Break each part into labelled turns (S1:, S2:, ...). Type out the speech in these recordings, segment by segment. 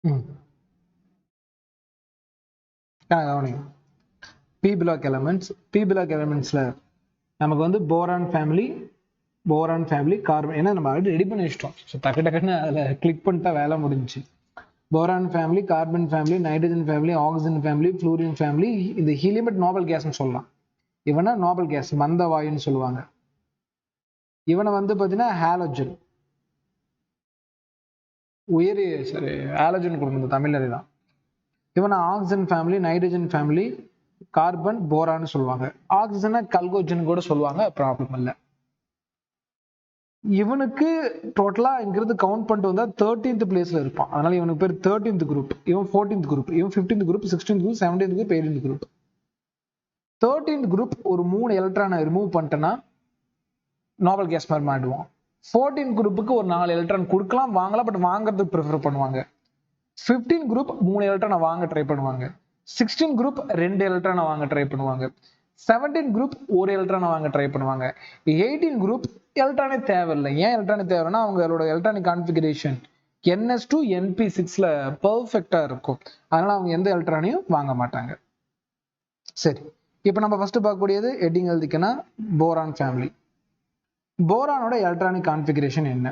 S1: ம். கவனிங்க. B black எலமெண்ட்ஸ்ல நமக்கு வந்து போரான் ஃபேமிலி கார்பன், ஏன்னா நம்ம ஆல்ரெடி ரெடி பண்ணி வச்சிட்டோம். ஸோ டக்குன்னு அதில் கிளிக் பண்ணிட்டா வேலை முடிஞ்சுச்சு. Boron family, carbon family, nitrogen family, oxygen family, fluorine family. இந்த ஹீலியம் நோபல் கேஸ்ன்னு சொல்லலாம். இவனா நோபல் கேஸ், மந்த வாயுன்னு சொல்லுவாங்க. இவனை வந்து பார்த்தீங்கன்னா ஹாலோஜன், உயிரி, சரி ஹாலோஜன் கொடுக்கணும் தமிழ்ல தான். இவனை oxygen family, nitrogen family, carbon, போரான்னு சொல்லுவாங்க. ஆக்சிஜனை கல்கோஜன் கூட சொல்லுவாங்க, ப்ராப்ளம் இல்லை. இவனுக்கு டோட்டலா இங்கிருந்து கவுண்ட் பண்ணிட்டு வந்தா 13th பிளேஸ்ல இருப்பான். அதனால இவனுக்கு பேர் 13th குரூப். இவன் 14th குரூப், இவன் 15th group, 16th group, 17th group, 18th group. 13th group ஒரு 3 எலக்ட்ரானை ரிமூவ் பண்ணிட்டேன்னா நோபல் கேஸ் மாதிரி மாட்டுவான். 14th குரூப்புக்கு ஒரு 4 எலக்ட்ரான் கொடுக்கலாம், வாங்கலாம், பட் வாங்குறதுக்கு ப்ரிஃபர் பண்ணுவாங்க. 15 குரூப் 3 எலக்ட்ரானை வாங்க ட்ரை பண்ணுவாங்க. 16 குரூப் 2 எலக்ட்ரானை வாங்க ட்ரை பண்ணுவாங்க. 17 குரூப் ஒரு எலக்ட்ரானை வாங்க ட்ரை பண்ணுவாங்க. 18 குரூப் எலக்ட்ரானே தேவையில்லை. ஏன் எலக்ட்ரானே தேவைன்னா அவங்களோட எலக்ட்ரானிக் கான்ஃபிகரேஷன் NS2 NP6ல பெர்ஃபெக்டா இருக்கும். அதனால அவங்க எந்த எலக்ட்ரானையும் வாங்க மாட்டாங்க. சரி, இப்போ நம்ம ஃபர்ஸ்ட் பார்க்கக்கூடியது ஹெட்டிங் எழுதிக்கனா போரான் ஃபேமிலி. போரானோட எலக்ட்ரானிக் கான்ஃபிகரேஷன் என்ன?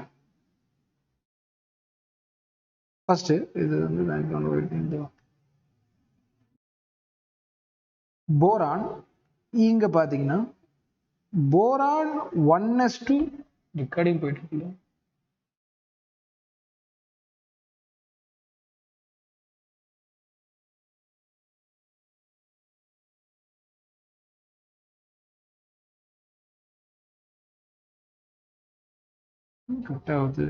S1: ஃபர்ஸ்ட் இது வந்து பேக்ரவுண்ட் போரான். இங்க பாத்தீங்கன்னா போரான் 1s2 ரெக்கார்டிங் போயிட்டு இருக்கு. கரெக்டா வருது.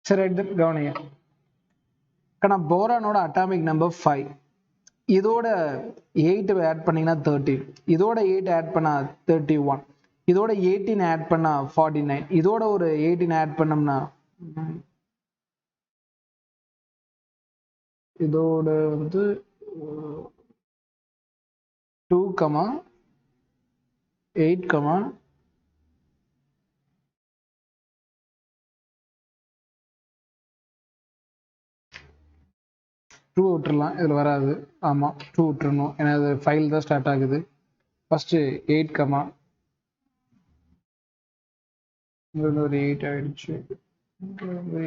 S1: சரி, கவனிங்க. போரானோட அட்டாமிக் நம்பர் 5. இதோட 8 ஆட் பண்ணீங்கன்னா 13, இதோட 8 ஆட் பண்ணா 31, இதோட 18 ஆட் பண்ணா 49, இதோட ஒரு 18 ஆட் பண்ணோம்னா இதோட வந்து 2, 8, 2 விட்டுறலாம், இதில் வராது. ஆமாம், 2 விட்டுறணும், ஏன்னா அது ஃபைல் தான் ஸ்டார்ட் ஆகுது. ஃபர்ஸ்ட் 8, ஒரு 8 ஆயிடுச்சு.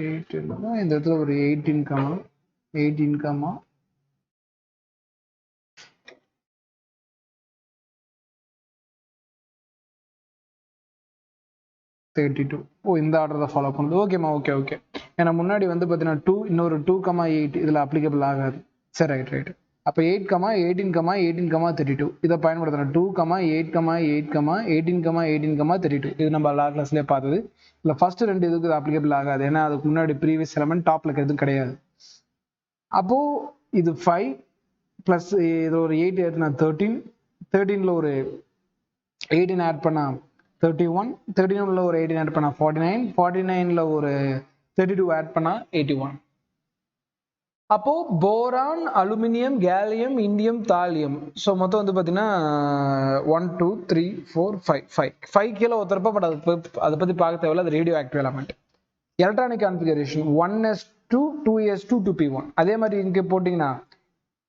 S1: 8 இல்லைன்னா இந்த இடத்துல ஒரு 18, 18, 32. ஓ, இந்த ஆர்டர் தான் ஃபாலோ பண்ணுது. ஓகேம்மா, ஓகே. ஏன்னா முன்னாடி வந்து பார்த்தீங்கன்னா 2, இன்னொரு 2, 8 இதில் அப்ளிகபிள் ஆகாது. சரி, ரைட். அப்போ 8, 18, 18, 32 இதை பயன்படுத்தணும். 2, 8, 8, 18, 18, 32 இது நம்ம லா கிளாஸ்லேயே பார்த்தது. இல்லை ஃபர்ஸ்ட் 2 இதுக்கு இது அப்ளிகபிள் ஆகாது, ஏன்னா அதுக்கு முன்னாடி ப்ரீவியஸ் எலமெண்ட் டாப்ல இருக்கிறது கிடையாது. அப்போ இது 5 பிளஸ் இது ஒரு 8 ஏற்றினா 13, 13ல ஒரு 18 ஆட் பண்ணா 31, 31ல ஒரு 18 ஆட் பண்ணா 49, 49ல ஒரு 32 ஆட் பண்ணா 81. அப்போ boron, aluminium, gallium, indium, thallium. So மொத்தம் வந்து பார்த்தீங்கன்னா 1, 2, 3, 4, 5 கீழே ஒருத்தரப்ப. பட் அதை பற்றி பார்க்க தேவையில்ல, அது radio active element. Electronic configuration 1s2 2s2 2p1. அதே மாதிரி இங்கே போட்டிங்கன்னா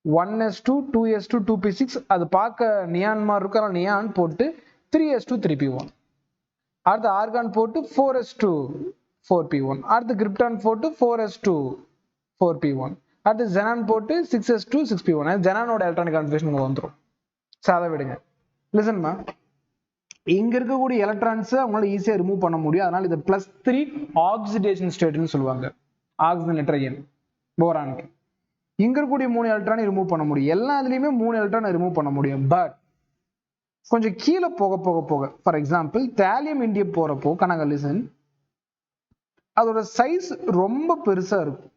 S1: 1s2 2s2 2p6. அது பார்க்க நியான் மாதிரி இருக்கும், ஆனால் நியான் போட்டு 3s2 3p1. அடுத்து ஆர்கான் போட்டு 4s2 4p1. அடுத்து கிரிப்டான் போட்டு 4s2 4p1. அடுத்து ஜெனான் போட்டு 6s2 6p1. ஜெனானோட எலக்ட்ரானிக் கான்ஃபிகரேஷன் வந்துடும். சாத விடுங்க. லிசன்மா, இங்க இருக்கக்கூடிய எலக்ட்ரான்ஸ் அவங்களால ஈஸியா ரிமூவ் பண்ண முடியும். அதனால இது +3 ஆக்சிடேஷன் ஸ்டேட்னு சொல்லுவாங்க. ஆக்சிஜன் நைட்ரஜன் போரானுக்கு இங்க இருக்கக்கூடிய 3 எலக்ட்ரானை ரிமூவ் பண்ண முடியும். எல்லா இதுலயுமே 3 எலக்ட்ரானை ரிமூவ் பண்ண முடியும். பட் கொஞ்சம் கீழே போக ஃபார் எக்ஸாம்பிள் தாலியம் இண்டியம் போறப்போ கனக லிசன், அதோட சைஸ் ரொம்ப பெருசா இருக்கும்.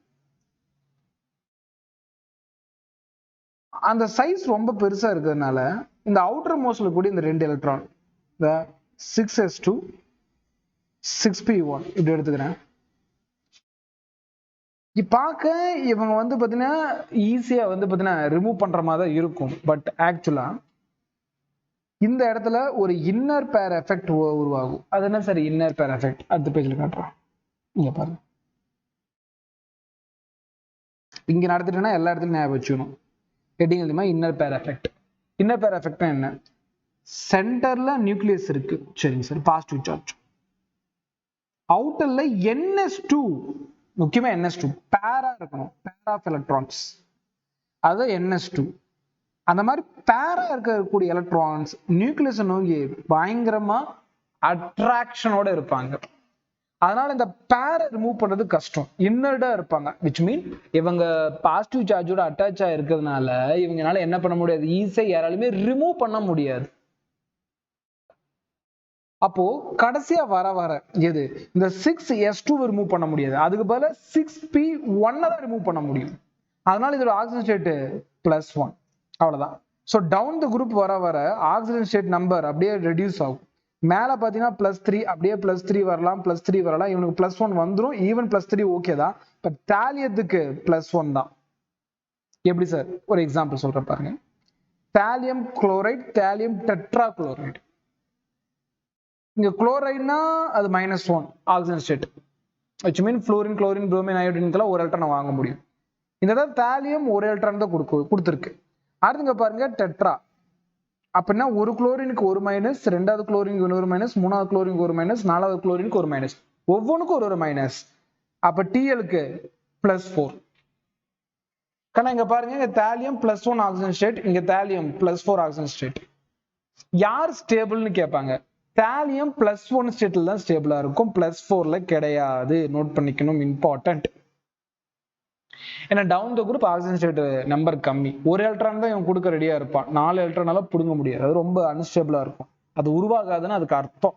S1: அந்த சைஸ் ரொம்ப பெருசா இருக்கிறதுனால இந்த அவுட்டர் மோஸ்ட்ல கூட இந்த 2 எலக்ட்ரான், இந்த 6s2 6p1 இப்படி எடுத்துக்கிறேன். பார்க்க இவங்க வந்து பாத்தீங்கன்னா ஈஸியா வந்து பாத்தீங்கன்னா ரிமூவ் பண்ற மாதிரி தான் இருக்கும். பட் ஆக்சுவலா இந்த இடத்துல ஒரு இன்னர் பேர் எஃபெக்ட் உருவாகும். அது என்ன சார் இன்னர் பேர் எஃபெக்ட்? அடுத்த பேஜ்ல காட்டுறோம். இங்க பாருங்க, இங்க நடத்திட்டேன்னா எல்லா இடத்துலயும் ஞாபகம் வச்சுக்கணும். ஹெட்டிங் எழுதுமா inner pair effect. Inner pair எஃபெக்ட்னா என்ன? சென்டர்ல நியூக்ளியஸ் இருக்கு, சரிங்க சார், பாசிட்டிவ் சார்ஜ். அவுட்டர்ல NS2, முக்கியமா NS2 பேரா இருக்கணும், பேர் ஆஃப் எலக்ட்ரான்ஸ், அது NS2. அந்த மாதிரி பேரா இருக்கக்கூடிய எலக்ட்ரான்ஸ் நியூக்ளியஸ் நோக்கி பயங்கரமா அட்ராக்ஷனோட இருப்பாங்க. அதனால இந்த பேரை ரிமூவ் பண்றது கஷ்டம், இன்னர்டா இருப்பாங்க. விச் மீன் இவங்க பாசிட்டிவ் சார்ஜோட அட்டாச் ஆயிருக்கிறதுனால இவங்கனால என்ன பண்ண முடியாது, ஈஸியா யாராலுமே ரிமூவ் பண்ண முடியாது. அப்போ கடைசியா வர வர எது இந்த 6s2 ரிமூவ் பண்ண முடியாது, அதுக்கு பதிலா 6p1 தான் ரிமூவ் பண்ண முடியும். அதனால இதோட ஆக்சிஜன் ஸ்டேட் +1, அவ்வளவுதான். ஸோ டவுன் த குரூப் வர வர ஆக்சிஜன் ஸ்டேட் நம்பர் அப்படியே ரெடியூஸ் ஆகும். மேல பாத்தீங்கன்னா +3, அப்படியே +3 வரலாம், +3 வரலாம். இவனுக்கு +1 வந்துடும், ஈவன் +3 ஓகே தான். பட் தாலியத்துக்கு +1 தான். எப்படி சார்? ஒரு எக்ஸாம்பிள் சொல்ற பாருங்க. Thallium chloride, thallium tetra chloride. இங்க குளோரைட்னா அது -1 oxygen state, which mean fluorine, chlorine, bromine, iodine ஒரு எலக்ட்ரான் வாங்க முடியும். இந்த தாலியம் ஒரு எலக்ட்ரான் தான் கொடுத்துருக்கு. அடுத்துங்க பாருங்க டெட்ரா, அப்படின்னா ஒரு குளோரினுக்கு ஒரு மைனஸ், ரெண்டாவது குளோரினுக்கு ஒரு மைனஸ், மூணாவது குளோரினுக்கு ஒரு மைனஸ், நாலாவது குளோரினுக்கு ஒரு மைனஸ், ஒவ்வொன்றுக்கும் ஒரு மைனஸ். அப்ப டிஎலுக்கு +4. கண்ணா இங்க பாருங்க, இங்க தாலியம் +1 ஆக்சிஜன் ஸ்டேட், இங்க தாலியம் +4 ஆக்சிஜன் ஸ்டேட். யார் ஸ்டேபிள்னு கேட்பாங்க. தாலியம் +1 ஸ்டேட்ல தான் ஸ்டேபிளா இருக்கும், +4ல கிடையாது. நோட் பண்ணிக்கணும், இம்பார்ட்டன்ட். ஏன்னா down the group oxygen state number கம்மி, ஒரு எலக்ட்ரான் தான் இவன் கொடுக்க ரெடியா இருப்பான், 4 எலக்ட்ரானால புடுங்க முடியாது, அது ரொம்ப அன்ஸ்டேபிளா இருக்கும், அது உருவாகாதுன்னு அதுக்கு அர்த்தம்.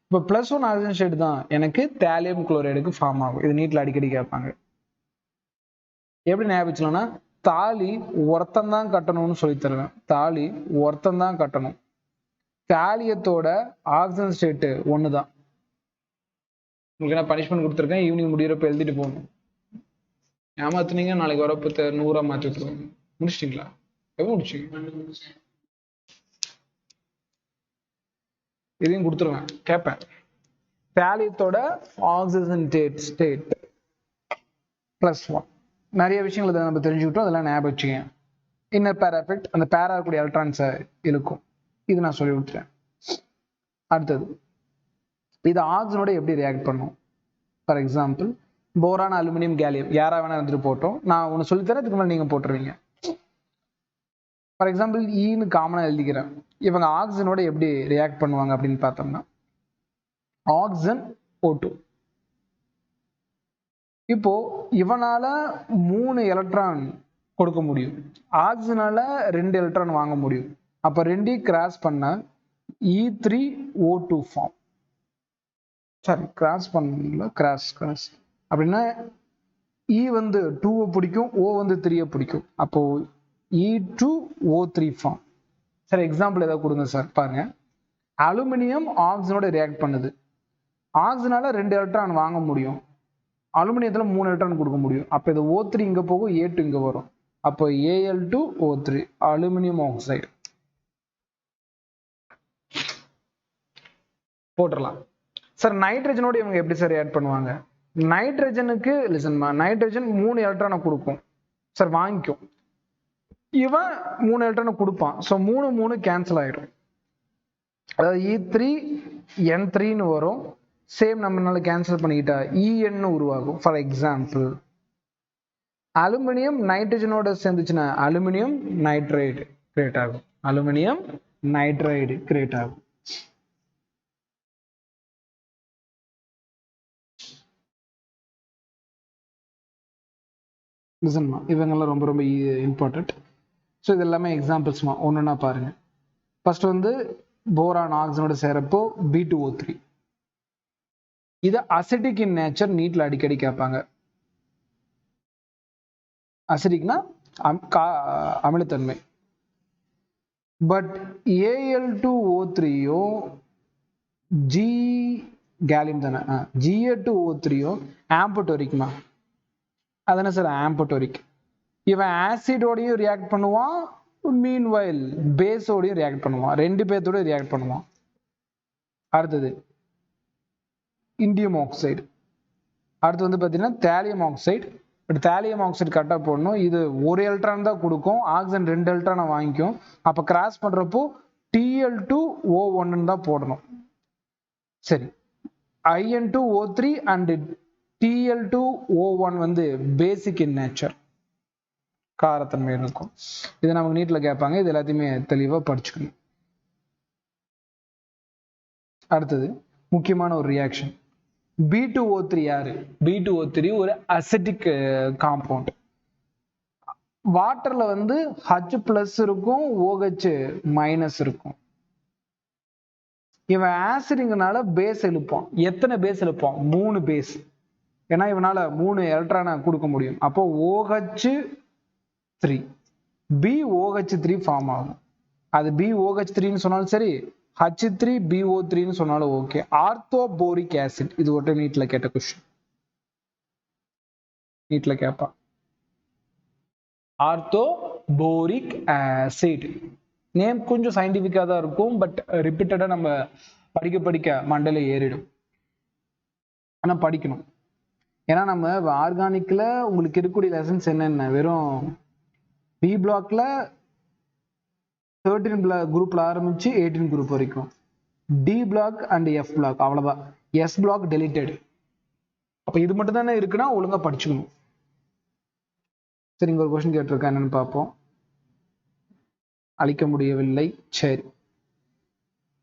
S1: இப்ப +1 ஆக்சிஜன் ஸ்டேட் தான் எனக்கு தாலியம் குளோரைடுக்கு ஃபார்ம் ஆகும். இது நீட்ல அடிக்கடி கேட்பாங்க. எப்படி ஞாபகம்னா, தாலி ஒருத்தன் தான் கட்டணும்னு சொல்லி தருவேன். தாலி ஒருத்தன் தான் கட்டணும், தாலியத்தோட ஆக்சிஜன் ஸ்டேட் 1 தான். உங்களுக்கு நான் பனிஷ்மெண்ட் கொடுத்துருக்கேன், ஈவினிங் முடியிறப்ப எழுதிட்டு போகணும். ஏமாத்துனீங்க, நாளைக்கு வரப்ப 100 மாற்றி விட்டுருவாங்க. முடிச்சிட்டீங்களா? எப்போ முடிச்சீங்க? இதையும் கொடுத்துருவேன், கேட்பேன். தாலியத்தோட ஆக்சிஜன் ஸ்டேட் +1. நிறைய விஷயங்கள் நம்ம தெரிஞ்சுக்கிட்டோம், அதெல்லாம் ஞாபகம் வச்சுங்க. இன்னர் பேர் எஃபெக்ட், அந்த பேரா இருக்கக்கூடிய எலக்ட்ரான்ஸை இழுக்கும். இது நான் சொல்லி விட்டுறேன். அடுத்தது, இது ஆக்சிஜனோட எப்படி ரியாக்ட் பண்ணும்? For example boron, aluminium, gallium, யாரா வேணா இருந்துட்டு போட்டோம், நான் ஒன்று சொல்லித்தரேன், இதுக்கு மேலே நீங்க போட்டுருவீங்க. ஃபார் எக்ஸாம்பிள் ஈன்னு காமனா எழுதிக்கிறேன். இவங்க ஆக்சிஜனோட எப்படி ரியாக்ட் பண்ணுவாங்க அப்படின்னு பார்த்தோம்னா, ஆக்சிஜன் O2. இப்போ இவனால 3 எலக்ட்ரான் கொடுக்க முடியும், ஆக்சிஜனால 2 எலக்ட்ரான் வாங்க முடியும். அப்ப 2 கிராஸ் பண்ண E3O2 ஃபார்ம். சாரி, கிராஸ் பண்ணல, கிராஸ் அப்படின்னா E வந்து 2 பிடிக்கும், O வந்து 3 பிடிக்கும். அப்போ E2O3 ஃபார்ம். சார் எக்ஸாம்பிள் ஏதாவது கொடுங்க சார். பாருங்க, அலுமினியம் ஆக்சிஜனோட ரியாக்ட் பண்ணுது, ஆக்சிஜனால 2 எலக்ட்ரான் வாங்க முடியும், அலுமினியத்துல 3 எலக்ட்ரான் கொடுக்க முடியும். அப்ப இது O3 இங்க போகும், A2 இங்க வரும். அப்போ Al2O3 அலுமினியம் ஆக்சைடு போட்டுடலாம். சார் நைட்ரஜனோட இவங்க எப்படி சார் ரியாக்ட் பண்ணுவாங்க? நைட்ரஜனுக்கு லிசன்மா, நைட்ரஜன் 3 எலக்ட்ரானை கொடுக்கும் சார், வாங்கிக்கும். இவன் 3 எலக்ட்ரானை கொடுப்பான், ஸோ 3 கேன்சல் ஆயிடும். அதாவது E3N3ன்னு வரும், சேம் நம்மளால கேன்சல் பண்ணிக்கிட்டா En உருவாகும். ஃபார் எக்ஸாம்பிள் அலுமினியம் நைட்ரஜனோட சேர்ந்துச்சுன்னா அலுமினியம் நைட்ரைடு கிரியேட் ஆகும், அலுமினியம் நைட்ரைடு கிரியேட் ஆகும். லிசன்மா, இவங்கெல்லாம் ரொம்ப ரொம்ப இம்பார்ட்டன்ட். ஸோ இது எல்லாமே எக்ஸாம்பிள்ஸ்மா, ஒன்றுனா பாருங்க. ஃபர்ஸ்ட் வந்து போரான் ஆக்சிஜனோட சேரப்போ B2O3. இது அசிடிக் இன் நேச்சர், நீட்ல அடிக்கடி கேட்பாங்க. அசிடிக்னா அமிலத்தன்மை. பட் Al2O3யோ கேலியம் தானே, Ga2O3யோ ஆம்பட்டோரிக்மா, அதானே சார் ஆம்பட்டோரிக். இவன் ஆசிடோடையும் ரியாக்ட் பண்ணுவான், மீன்வைல் பேஸோடையும் ரியாக்ட் பண்ணுவான், ரெண்டு பேர்த்தோட ரியாக்ட் பண்ணுவான். அடுத்தது இண்டியம் ஆக்சைடு. அடுத்து வந்து பார்த்தீங்கன்னா thallium oxide. But thallium oxide கரெக்டாக போடணும். இது ஒரு எலக்ட்ரான் தான் கொடுக்கும், ஆக்சிஜன் 2 எலக்ட்ரானை வாங்கிக்கும். அப்போ கிராஸ் பண்ணுறப்போ Tl2O1 தான் போடணும். சரி, In2O3 அண்ட் Tl2O1 வந்து பேசிக் இன் நேச்சர், காரத்தன்மை இருக்கும். இது நமக்கு நீட்ல கேட்பாங்க, இது எல்லாத்தையுமே தெளிவாக படிச்சுக்கணும். அடுத்தது முக்கியமான ஒரு ரியாக்ஷன் B2O3. யாரு B2O3? ஒரு அசிட்டிக் காம்பவுண்ட். வாட்டர்ல வந்து H+ இருக்கும், OH- இருக்கும். இவன் ஆசிடுங்கனால பேஸ் எழுப்பான். எத்தனை பேஸ் எழுப்பான்? 3 பேஸ். ஏன்னா இவனால 3 எலக்ட்ரானை கொடுக்க முடியும். அப்போ OH3 BOH3 ஃபார்ம் ஆகும். அது BOH3ன்னு சொன்னாலும் சரி, H3BO3ன்னு சொன்னாலும் ஓகே. ஆர்த்தோபோரிக் ஆசிட், இது ஒரு நீட்ல கேட்ட கொஸ்டின், நீட்ல கேட்பான். ஆர்த்தோபோரிக் ஆசிட் நேம் கொஞ்சம் சயின்டிபிக்கா தான் இருக்கும், பட் ரிப்பீட்டடா நம்ம படிக்க மண்டையில ஏறிடும். ஆனா படிக்கணும். ஏன்னா நம்ம ஆர்கானிக்ல உங்களுக்கு இருக்கக்கூடிய லெசன்ஸ் என்னென்ன, வெறும் பி பிளாக்ல 13 குரூப்ல ஆரம்பிச்சு 18 குரூப் வரைக்கும், D block and F block, அவ்வளவுதான். S block deleted. அப்ப இது மட்டும் தானே இருக்குன்னா ஒழுங்கா படிச்சுக்கணும். சரி, இங்க ஒரு கொஸ்டின் கேட்டிருக்கேன், என்னன்னு பார்ப்போம். அழிக்க முடியவில்லை. சரி,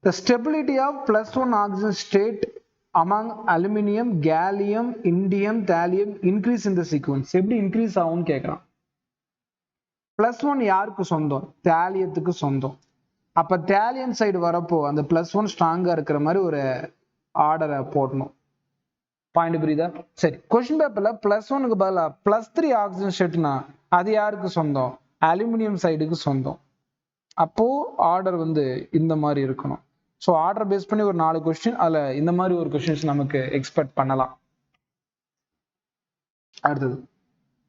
S1: the stability of +1 oxygen state among aluminium, gallium, indium, thallium increase in the sequence. எப்படி இன்க்ரீஸ் ஆகும்னு கேட்கறான். +1 யாருக்கு சொந்தம்? தேலியத்துக்கு சொந்தம். அப்ப தேலியம் சைடு வரப்போ அந்த +1 ஸ்ட்ராங்கா இருக்கிற மாதிரி ஒரு ஆர்டரை போடணும். பாயிண்ட் புரியுதா? சரி, கொஸ்டின் பேப்பர்ல +1க்கு பதிலா +3 ஆக்சிஜன் ஸ்டேட்னா அது யாருக்கு சொந்தம்? அலுமினியம் சைடுக்கு சொந்தம். அப்போ ஆர்டர் வந்து இந்த மாதிரி இருக்கணும். ஸோ ஆர்டர் பேஸ் பண்ணி ஒரு 4 கொஸ்டின், அதுல இந்த மாதிரி ஒரு கொஸ்டின்ஸ் நமக்கு எக்ஸ்பெக்ட் பண்ணலாம். அடுத்தது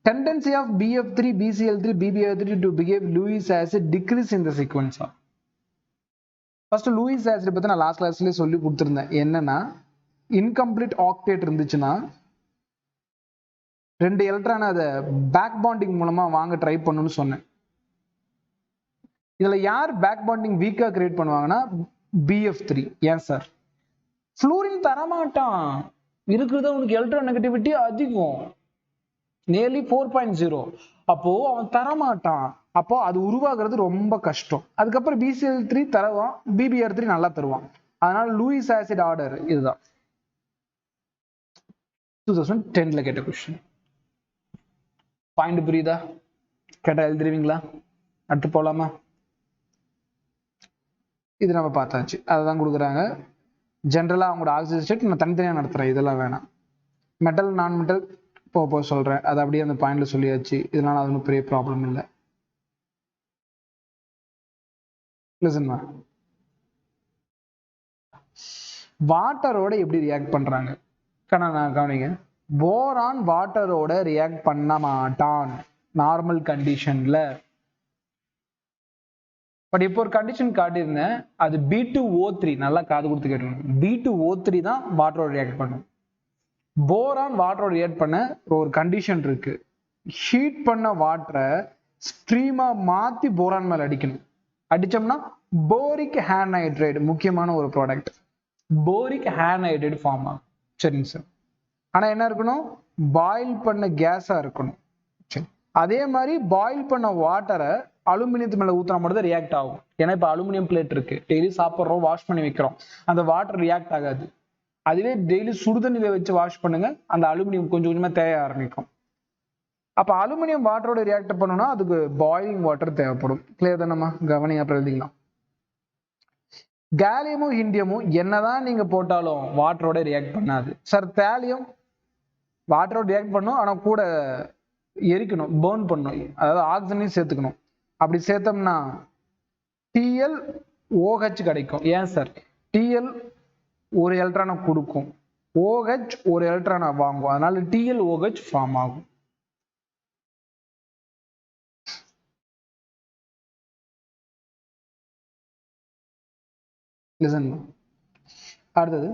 S1: tendency of BF3, BCl3, BBr3 to behave Lewis acid decrease in the sequence. First Lewis acid பத்தி நான் லாஸ்ட் கிளாஸ்லயே சொல்லி கொடுத்துருந்தேன். என்னன்னா, இன்கம்ப்ளீட் ஆக்டேட் இருந்துச்சுன்னா 2 எலக்ட்ரான் அதை பேக் பாண்டிங் மூலமா வாங்க ட்ரை பண்ணணும்னு சொன்னேன். இதுல யார் பேக் பாண்டிங் வீக்கா கிரியேட் பண்ணுவாங்கன்னா BF3. ஏன் சார்? ஃப்ளூரின் தரமாட்டான், இருக்கிறது உனக்கு எலக்ட்ரான் நெகட்டிவிட்டி அதிகம், நியர்லி 4.0. அப்போ அவன் தரமாட்டான். அப்போ அது உருவாகிறது ரொம்ப கஷ்டம். அதுக்கப்புறம் BCl3 தருவான், BBr3 நல்லா தருவான். அதனால லூயிஸ் ஆசிட் ஆர்டர் இதுதான். 2010ல கேட்ட கொஸ்டின். பாயிண்ட் புரியுதா? கேட்டா எழுதிருவீங்களா? அடுத்து போலாமா? இது நம்ம பார்த்தாச்சு, அதான் கொடுக்குறாங்க. ஜென்ரலா அவங்களோட ஆக்சிஜன் ஸ்டேட் நான் தனித்தனியா நடத்துறேன், இதெல்லாம் வேணாம். மெட்டல் நான் மெட்டல் போக சொல்றேன், அது அப்படியே அந்த பாயிண்ட்ல சொல்லியாச்சு. இதனால அது ஒன்றும் பெரிய ப்ராப்ளம் இல்லை. லிசன்மா, வாட்டரோட எப்படி ரியாக்ட் பண்றாங்க கவனிங்க. போரான் வாட்டரோட ரியாக்ட் பண்ண மாட்டான் நார்மல் கண்டிஷன்ல. பட் இப்போ ஒரு கண்டிஷன் காட்டியிருந்தேன், அது B2O3. நல்லா காது கொடுத்து கேட்டுக்கணும். B2O3 தான் வாட்டரோட ரியாக்ட் பண்ணும். போரான் வாட்டரோட ரியாக்ட் பண்ண ஒரு கண்டிஷன் இருக்கு. ஹீட் பண்ண வாட்டரை ஸ்ட்ரீமா மாத்தி போரான் மேல அடிக்கணும். அடிச்சோம்னா போரிக் ஹானைட்ரைடு, முக்கியமான ஒரு ப்ராடக்ட், போரிக் ஹானைட்ரைடு ஃபார்ம் ஆகும். சரிங்க சார். ஆனா என்ன இருக்கணும்? பாயில் பண்ண கேஸா இருக்கணும். சரி, அதே மாதிரி பாயில் பண்ண வாட்டரை அலுமினியத்து மேல ஊத்தினா மட்டும் தான் ரியாக்ட் ஆகும். ஏன்னா இப்ப அலுமினியம் பிளேட் இருக்கு, டெய்லி சாப்பிட்றோம், வாஷ் பண்ணி வைக்கிறோம், அந்த வாட்டர் ரியாக்ட் ஆகாது. அதுவே டெய்லி சுடுதண்ணில வச்சு வாஷ் பண்ணுங்க, அந்த அலுமினியம் கொஞ்சம் கொஞ்சமா தேய ஆரம்பிக்கும். அப்ப அலுமினியம் வாட்டரோட ரியாக்ட் பண்ணணும்னா அதுக்கு பாயிலிங் வாட்டர் தேவைப்படும். கிளியர் தானம்மா? கவனிங்க, அப்புறம் எழுதிக்கலாம். கேலியமும் இண்டியமும் என்னதான் நீங்க போட்டாலும் வாட்டரோட ரியாக்ட் பண்ணாது. சார் தேலியம் வாட்டரோட ரியாக்ட் பண்ணும், ஆனா கூட எரிக்கணும், பர்ன் பண்ணும், அதாவது ஆக்சிஜனையும் சேர்த்துக்கணும். அப்படி சேர்த்தோம்னா TlOH கிடைக்கும். ஏன் சார்? Tl ஒரு எலக்ட்ரானை கொடுக்கும், OH ஒரு எலக்ட்ரானை வாங்கும், அதனால TlOH ஃபார்ம் ஆகும். லிசன். அடுத்தது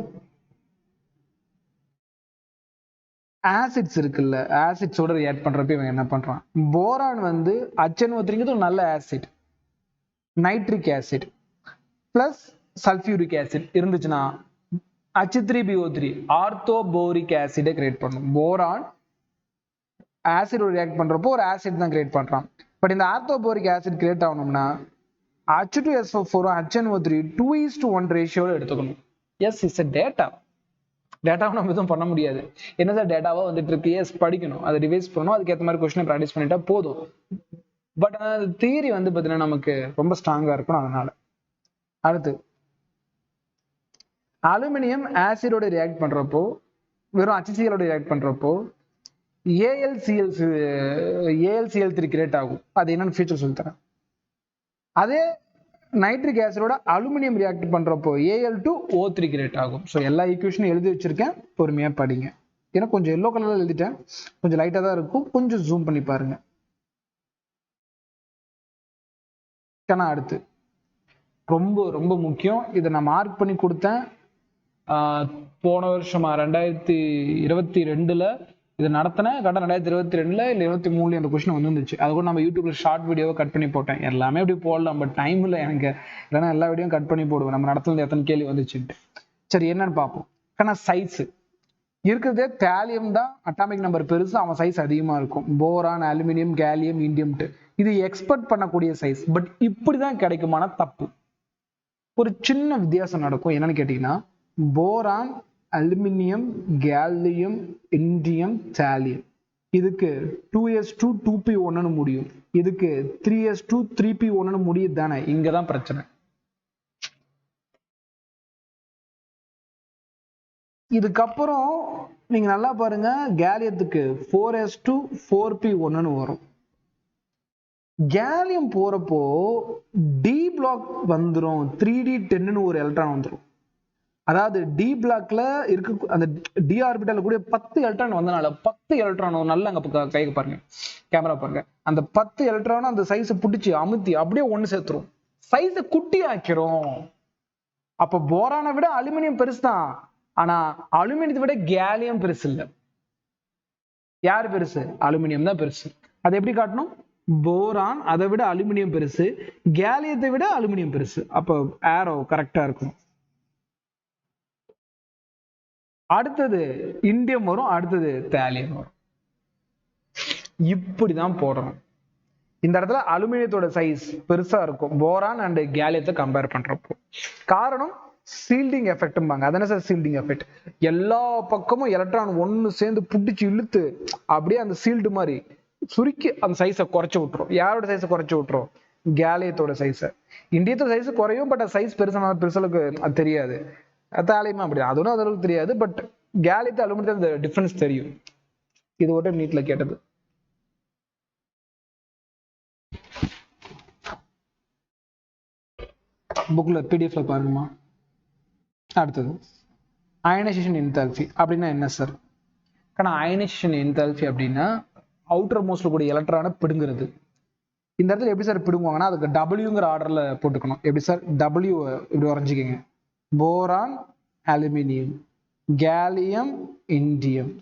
S1: ஆசிட்ஸ் இருக்குல்ல, ஆசிட்ஸோட ரியாக்ட் பண்றப்ப இவன் என்ன பண்றான்? போரான் வந்து HNO3ங்கிறது ஒரு நல்ல acid, nitric acid plus sulphuric acid இருந்துச்சுன்னா H3BO3 ஆர்த்தோபோரிக் ஆசிடை கிரியேட் பண்ணும். போரான் ஆசிடோட ரியாக்ட் பண்றப்போ ஒரு ஆசிட் தான் கிரியேட் பண்றான். பட் இந்த ஆர்த்தோபோரிக் ஆசிட் கிரியேட் ஆகணும்னா H2SO4 HNO3 2:1 ரேஷியோல எடுத்துக்கணும். S it's data. டேட்டாவை நம்ம எதுவும் பண்ண முடியாது. என்ன சார் டேட்டாவா வந்துட்டு இருக்கு? எஸ் படிக்கணும், அதை ரிவைஸ் பண்ணணும், அதுக்கேற்ற மாதிரி கொஸ்டினை ப்ராக்டிஸ் பண்ணிட்டா போதும். பட் தியரி வந்து பார்த்தீங்கன்னா நமக்கு ரொம்ப ஸ்ட்ராங்கா இருக்கணும். அதனால அடுத்து அலுமினியம் ஆசிடோட ரியாக்ட் பண்றப்போ, வெறும் HCl ரியாக்ட் பண்றப்போ AlCl3 கிரியேட் ஆகும். அது என்னன்னு ஃபியூச்சர் சொல்லி தரேன். அதே நைட்ரிக் ஆசிடோட அலுமினியம் ரியாக்ட் பண்றப்போ Al2O3 கிரியேட் ஆகும். ஸோ எல்லா ஈக்குவேஷனும் எழுதி வச்சிருக்கேன், பொறுமையா படிங்க. ஏன்னா கொஞ்சம் எல்லோ கலர்ல எழுதிட்டேன், கொஞ்சம் லைட்டா தான் இருக்கும், கொஞ்சம் ஜூம் பண்ணி பாருங்க. அடுத்து ரொம்ப ரொம்ப முக்கியம், இதை நான் மார்க் பண்ணி கொடுத்தேன் போன வருஷமா 2022ல இது நடத்தினேன். கரெக்டாக 2022ல இல்லை 23 அந்த கொஸ்டின் வந்துருந்துச்சு. அது கூட நம்ம யூடியூப்ல ஷார்ட் வீடியோவை கட் பண்ணி போட்டேன். எல்லாமே அப்படி போடலாம், பட் டைம் இல்லை எனக்கு, இல்லைன்னா எல்லா வீடியோவும் கட் பண்ணி போடுவேன் நம்ம நடத்துல எத்தனை கேள்வி வந்துச்சுன்ட்டு. சரி என்னன்னு பார்ப்போம். ஆனால் சைஸ் இருக்கிறதே தேலியம் தான் அட்டாமிக் நம்பர் பெருசு, அவன் சைஸ் அதிகமா இருக்கும். போரான், அலுமினியம், கேலியம், இண்டியம்ட்டு இது எக்ஸ்பெக்ட் பண்ணக்கூடிய சைஸ். பட் இப்படிதான் கிடைக்குமான தப்பு. ஒரு சின்ன வித்தியாசம் நடக்கும். என்னன்னு கேட்டீங்கன்னா, boron, aluminium, gallium, indium, thallium இதுக்கு 2s2 2p1 முடியும், இதுக்கு 3s2 3p1 முடியுது தானே. இங்கதான் பிரச்சனை. இதுக்கப்புறம் நீங்க நல்லா பாருங்க, கேலியத்துக்கு 4s2 4p1 வரும். கேலியம் போறப்போ டி பிளாக் வந்துடும், 3d10 ஒரு எலக்ட்ரான் வந்துடும். அதாவது டி பிளாக்ல இருக்க அந்த டி ஆர்பிட்டல் கூட 10 எலக்ட்ரான் வந்தனால 10 எலக்ட்ரான் நல்ல அங்க கைக்கு பாருங்க, கேமரா பாருங்க, அந்த 10 எலக்ட்ரான் அந்த சைஸை பிடிச்சி அமுத்தி அப்படியே ஒண்ணு சேர்த்துரும், சைஸை குட்டி ஆக்கிறோம். அப்ப போரானை விட அலுமினியம் பெருசு தான், ஆனா அலுமினியத்தை விட கேலியம் பெருசு இல்ல. யாரு பெருசு? அலுமினியம் தான் பெருசு. அதை எப்படி காட்டணும்? போரான் அதை விட அலுமினியம் பெருசு, கேலியத்தை விட அலுமினியம் பெருசு. அப்ப ஆரோ கரெக்டா இருக்கும். அடுத்தது இண்டியம் வரும், அடுத்தது தாலியம் வரும். இப்படிதான் போடணும். இந்த இடத்துல அலுமினியத்தோட சைஸ் பெருசா இருக்கும் போரான் அண்ட் கேலியத்தை கம்பேர் பண்றப்போ. காரணம் சீல்டிங் எஃபெக்ட்பாங்க. அதனால சார் சீல்டிங் எஃபெக்ட், எல்லா பக்கமும் எலக்ட்ரான் ஒன்னு சேர்ந்து புடிச்சு இழுத்து அப்படியே அந்த சீல்டு மாதிரி சுருக்கி அந்த சைஸை குறைச்சு விட்டுரும். யாரோட சைஸை குறைச்சு விட்டுரும்? கேலியத்தோட சைஸை. இண்டியத்தோட சைஸ் குறையும், பட் சைஸ் பெருசான பெருசலுக்கு அது தெரியாது. தாலியமா அப்படி அதுவும் அதளவுக்கு தெரியாது, பட் கேலியத்தை அலுமினியத்தை டிஃபரன்ஸ் தெரியும். இது ஒரு நீட்ல கேட்டது. புக்ல பிடிஎஃப்ல பாருங்கம்மா. அடுத்தது அயனைசேஷன் என்தால்பி அப்படின்னா என்ன சார்? ஆனால் அயனைசேஷன் என்தால்பி அப்படின்னா அவுட்டர் மோஸ்ட்ல கூடிய எலக்ட்ரானை பிடுங்கிறது. இந்த இடத்துல எப்படி சார் பிடுங்குவாங்கன்னா அதுக்கு டபிள்யூங்கிற ஆர்டர்ல போட்டுக்கணும். எப்படி சார்? டபிள்யூ இப்படி வரைஞ்சிக்கங்க. Boron, aluminium, gallium, indium,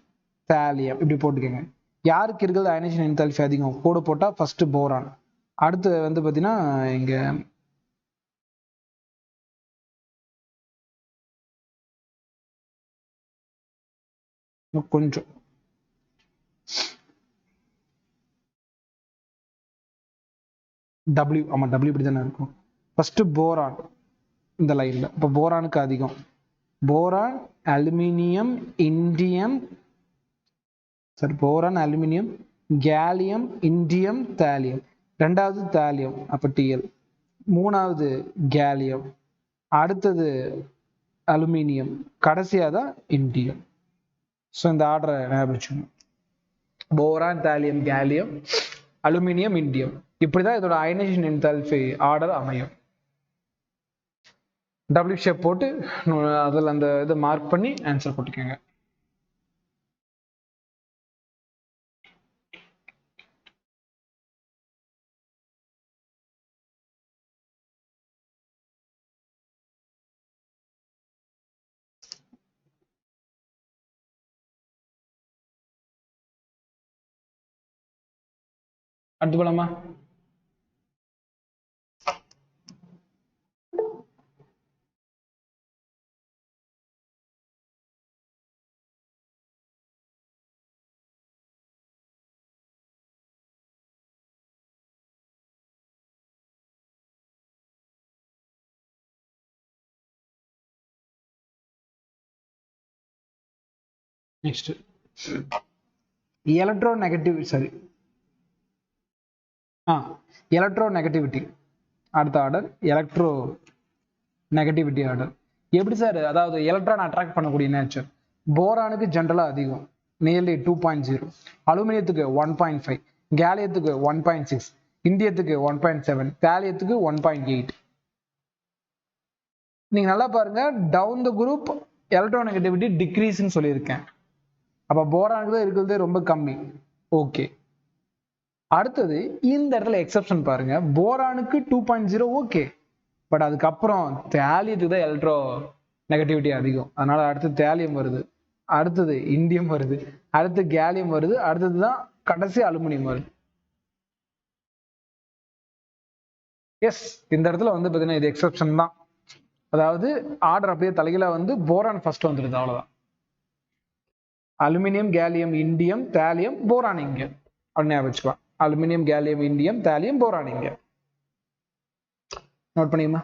S1: thallium இப்படி போட்டுக்கோங்க. யாருக்கு இருக்கிறது அயனைசேஷன் என்தால்பி அதிகம்? கோடு போட்டா ஃபர்ஸ்ட் போரான், அடுத்து வந்து பார்த்தீங்கன்னா இங்க கொஞ்சம் டபிள்யூ, ஆமா டபிள்யூ இப்படி தானே இருக்கும். ஃபர்ஸ்ட் போரான் இந்த லைன்ல, இப்போ போரானுக்கு அதிகம். Boron, aluminium, indium, sir boron, aluminium, gallium, indium, thallium. ரெண்டாவது தாலியம், அப்ப டிஎல். மூணாவது கேலியம், அடுத்தது அலுமினியம், கடைசியா தான் இண்டியம். ஸோ இந்த ஆர்டரை ஞாபகம். Boron, thallium, gallium, aluminium, indium. இப்படிதான் இதோட அயனைசேஷன் என்தால்பி ஆர்டர் அமையும். டபிள்யூ ஷேப் போட்டு அதில் அந்த இதை மார்க் பண்ணி ஆன்சர் போட்டுக்கோங்க. அடுத்து போலாமா? Next electronegative sorry electronegativity. அடுத்த ஆர்டர் எலக்ட்ரோ நெகட்டிவிட்டி ஆர்டர். எப்படி சார்? அதாவது எலக்ட்ரான் அட்ராக்ட் பண்ணக்கூடிய நேச்சர். போரானுக்கு ஜென்ரலா அதிகம், நியர்லி 2.0, அலுமினியத்துக்கு 1.5, கேலியத்துக்கு 1.6, இந்தியத்துக்கு 1.7, தாலியத்துக்கு 1.8. நீங்க நல்லா பாருங்க, டவுன் த குரூப் எலக்ட்ரோநெகட்டிவிட்டி டிக்ரீஸ்ன்னு சொல்லியிருக்கேன். அப்ப போரானுக்கு தான் இருக்கிறது ரொம்ப கம்மி. ஓகே, அடுத்தது இந்த இடத்துல எக்ஸெப்ஷன் பாருங்க. போரானுக்கு 2.0 ஓகே, பட் அதுக்கப்புறம் தாலியத்துக்கு தான் எலக்ட்ரோ நெகட்டிவிட்டி அதிகம். அதனால அடுத்து தாலியம் வருது, அடுத்தது இண்டியம் வருது, அடுத்து கேலியம் வருது, அடுத்ததுதான் கடைசி அலுமினியம் வருது. எஸ், இந்த இடத்துல வந்து பாத்தீங்கன்னா இது எக்ஸெப்ஷன் தான். அதாவது ஆர்டர் அப்படியே தலைகீழா வந்து போரான் ஃபர்ஸ்ட் வந்துருது, அவ்வளவுதான். Aluminium, gallium, indium, thallium, boron இங்க அப்படின்னு வச்சுக்கலாம். Aluminium, gallium, indium, thallium, boron இங்க. நோட் பண்ணியுமா?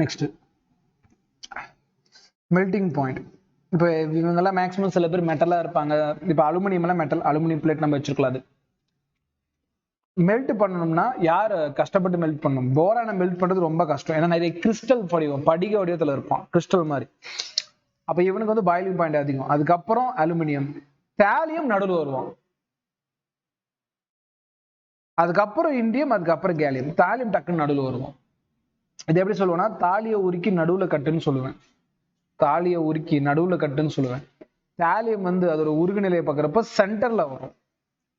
S1: Next melting point. இப்போ இவங்கெல்லாம் மேக்ஸிமம் சில பேர் மெட்டலா இருப்பாங்க. இப்போ அலுமினியம் எல்லாம் மெட்டல், அலுமினியம் பிளேட் நம்ம வச்சிருக்கலாம். அது மெல்ட் பண்ணணும்னா யார் கஷ்டப்பட்டு மெல்ட் பண்ணணும்? போரானை மெல்ட் பண்றது ரொம்ப கஷ்டம். ஏன்னா நிறைய கிறிஸ்டல் வடிவம், படிக வடிவத்துல இருப்பான், கிறிஸ்டல் மாதிரி. அப்ப இவனுக்கு வந்து பாயிலிங் பாயிண்ட் அதிகம். அதுக்கப்புறம் அலுமினியம், தாலியம் நடுவில் வருவான், அதுக்கப்புறம் இண்டியம், அதுக்கப்புறம் கேலியம். தாலியம் டக்குன்னு நடுவில் வருவோம். இது எப்படி சொல்லுவேன்னா, தாலியை உருக்கி நடுவுல கட்டுன்னு சொல்லுவேன். தாலியை உருக்கி நடுவுல கட்டுன்னு சொல்லுவேன். தாலியம் வந்து அதோட உருகுநிலையை பார்க்குறப்ப சென்டர்ல வரும்.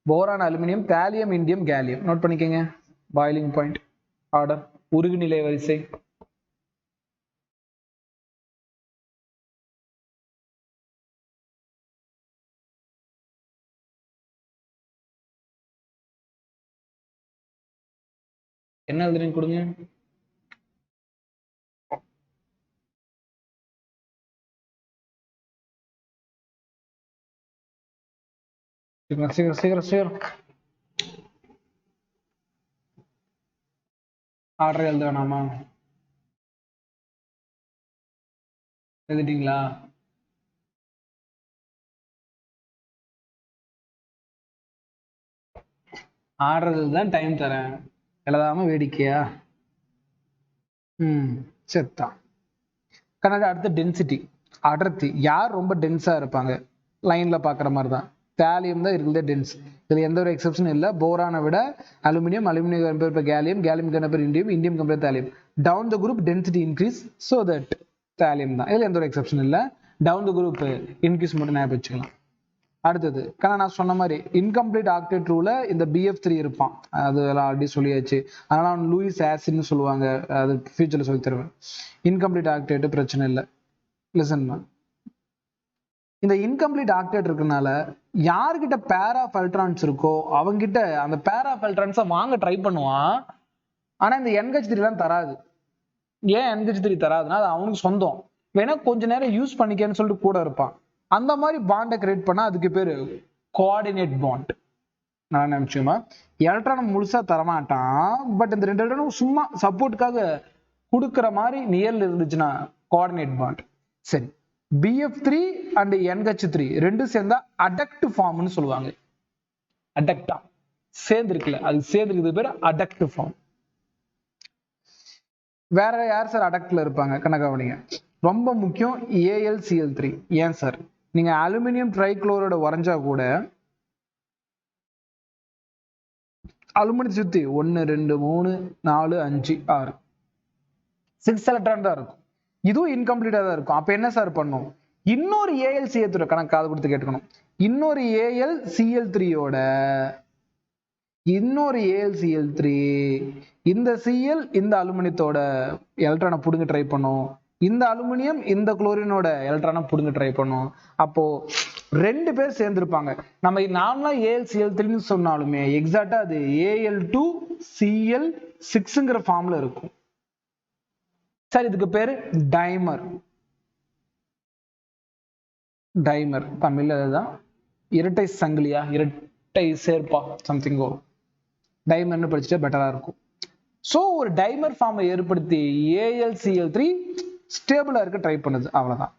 S1: Boron, aluminium, thallium, indium, gallium. Note பண்ணிக்கங்க. பாயிலிங் பாயிண்ட் ஆர்டர், உருகுநிலை வரிசை. என்ன எழுதுறீங்க கொடுங்க. சீக்கிரம் சீக்கிரம் சீக்கிரம் சீக்கிரம். ஆர்டர் எழுத வேணாமா? எழுதிட்டீங்களா? ஆர்டர் தான் டைம் தரேன், எழுதாம வேடிக்கையா? செத்தான். கணக்கு. அடுத்து டென்சிட்டி, அடர்த்தி. யார் ரொம்ப டென்ஸா இருப்பாங்க? லைன்ல பாக்குற மாதிரி தான். தாலியம் தான் இருக்கிறதே டென்ஸ். இதுல எந்த ஒரு எக்ஸெப்ஷன் இல்லை. போரானை விட aluminium, aluminium compare gallium, gallium compare indium, indium compare thallium. Down the group density increase, so that thallium தான். இதுல எந்த ஒரு எக்ஸெப்ஷன் இல்லை. டவுன் த குரூப் இன்க்ரீஸ் மட்டும் ஞாபகம் வச்சுக்கலாம். அடுத்தது நான் சொன்ன மாதிரி இன்கம்ப்ளீட் ஆக்டேட் ரூல இந்த BF3 இருப்பான். அது ஆல்ரெடி சொல்லியாச்சு. அதனால அவன் லூயிஸ் ஆசிட்னு சொல்லுவாங்க. அது ஃபியூச்சர்ல சொல்லி தருவேன். இன்கம்ப்ளீட் ஆக்டேட் பிரச்சனை இல்லை. லிசன், இந்த இன்கம்ப்ளீட் ஆக்டேட் இருக்கனால யார்கிட்ட பேர் ஆஃப் எலக்ட்ரான்ஸ் இருக்கோ அவங்கிட்ட அந்த பேர் ஆஃப் எலக்ட்ரான்ஸை வாங்க ட்ரை பண்ணுவான். ஆனா இந்த NH3 எல்லாம் தராது. ஏன் NH3 தராதுன்னா அது அவனுக்கு சொந்தம். வேணா கொஞ்ச நேரம் யூஸ் பண்ணிக்கன்னு சொல்லிட்டு கூட இருப்பான். அந்த மாதிரி பாண்டை கிரியேட் பண்ணா அதுக்கு பேரு கோஆர்டினேட் பாண்ட். நான் நினைச்சுமா எலக்ட்ரான் முழுசா தரமாட்டான், பட் இந்த ரெண்டு எலக்ட்ரானும் சும்மா சப்போர்ட்டுக்காக கொடுக்குற மாதிரி நியர்ல இருந்துச்சுன்னா கோஆர்டினேட் பாண்ட். சரி, BF3 அண்ட் NH3 ரெண்டும் சேர்ந்தா அடக்ட் ஃபார்ம்னு சொல்லுவாங்க. அடக்டா சேர்ந்து இருக்குல்ல, அது சேர்ந்து இருக்குது பேர் அடக்ட் ஃபார்ம். வேற யார் சார் அடக்ட்ல இருப்பாங்க? கணக்கவனிங்க, ரொம்ப முக்கியம் AlCl3. ஏன் சார்? நீங்க அலுமினியம் ட்ரைக்ளோரைட வரைஞ்சா கூட அலுமினியம் சுத்தி 1 2 3 4 5 6 6 எலக்ட்ரான் தான் இருக்கும். இதுவும் இன்கம்ப்ளீட்டா தான் இருக்கும். அப்ப என்ன சார் பண்ணும்? இன்னொரு AlCl3 கணக்கு காது கொடுத்து கேட்டுக்கணும். இன்னொரு AlCl3யோட இன்னொரு AlCl3 இந்த Cl இந்த அலுமினியத்தோட எலக்ட்ரானை புடுங்க ட்ரை பண்ணும், இந்த அலுமினியம் இந்த குளோரினோட எலக்ட்ரானை புடுங்க ட்ரை பண்ணும். அப்போ ரெண்டு பேர் சேர்ந்திருப்பாங்க. நம்ம நார்மலா AlCl3ன்னு சொன்னாலுமே எக்ஸாக்டா அது Al2Cl6ங்கிற ஃபார்ம்ல இருக்கும். சரி, இதுக்கு பேரு டைமர். டைமர் தமிழ்ல அதுதான், இரட்டை சங்கிலியா, இரட்டை சேர்ப்பா, சம்திங் டைமர்னு படிச்சுட்டா பெட்டரா இருக்கும். சோ ஒரு டைமர் ஃபார்மை ஏற்படுத்தி AlCl3 ஸ்டேபிளா இருக்க ட்ரை பண்ணுது, அவ்வளவுதான்.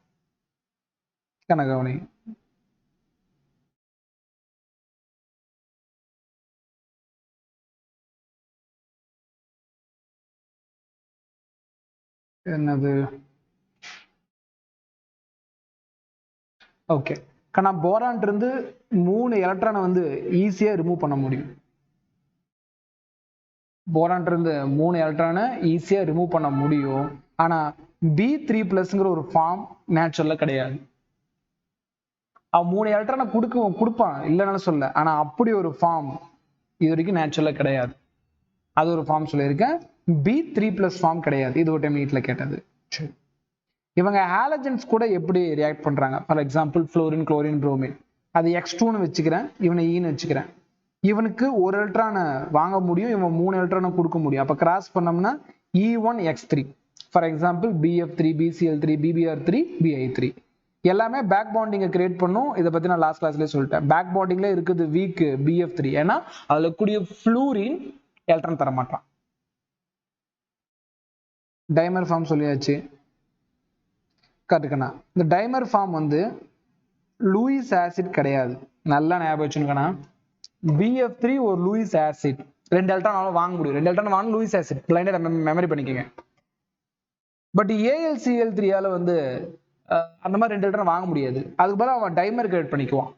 S1: கவனி. என்னது? ஓகே, நான் போரான் இருந்து 3 எலக்ட்ரானை வந்து ஈஸியா ரிமூவ் பண்ண முடியும். போரான் இருந்து 3 எலக்ட்ரானை ஈஸியா ரிமூவ் பண்ண முடியும். ஆனா B3+ ஒரு ஃபார்ம் நேச்சுரல்ல கிடையாது. அவன் 3 எலக்ட்ரானை கொடுப்பான் இல்லைன்னு சொல்ல, ஆனா அப்படி ஒரு ஃபார்ம் இது வரைக்கும் நேச்சுரல்ல கிடையாது. அது ஒரு ஃபார்ம் சொல்லியிருக்கேன், B3+ ஃபார்ம் கிடையாது. இது ஒரு டைம் நீட்ல கேட்டது. இவங்க ஹாலஜன்ஸ் கூட எப்படி ரியாக்ட் பண்றாங்க? For example fluorine, chlorine, bromine. அது X2ன்னு வச்சுக்கிறேன், இவனை ஈன்னு வச்சுக்கிறேன். இவனுக்கு ஒரு எலக்ட்ரானை வாங்க முடியும், இவன் 3 எலக்ட்ரானை கொடுக்க முடியும். அப்ப கிராஸ் பண்ணோம்னா E1X3. For example BF3, BCl3, BBr3, BI3 எல்லாமே பேக் பாண்டிங்கை கிரியேட் பண்ணும். இதை பத்தி நான் லாஸ்ட் கிளாஸ்லேயே சொல்லிட்டேன். பேக் பாண்டிங்ல இருக்குது வீக் BF3, ஏன்னா அதுல கூடிய ஃப்ளூரின் எலக்ட்ரான் தர மாட்டான். டைமர் ஃபார்ம் சொல்லியாச்சு. கரெக்டுக்கண்ணா. இந்த டைமர் ஃபார்ம் வந்து லூயிஸ் ஆசிட் கிடையாது, நல்லா ஞாபகம் வச்சுக்கண்ணா. BF3 ஒரு லூயிஸ் ஆசிட், 2 எலக்ட்ரான் வாங்க முடியும், 2 எலக்ட்ரான் வாங்க லூயிஸ் ஆசிட், பிளைண்டா மெமரி பண்ணிக்கங்க. பட் AlCl3ஆல வந்து அந்த மாதிரி 2 எலக்ட்ரான் வாங்க முடியாது. அதுக்கு பதிலா அவன் டைமர் கிரியேட் பண்ணிக்குவான்.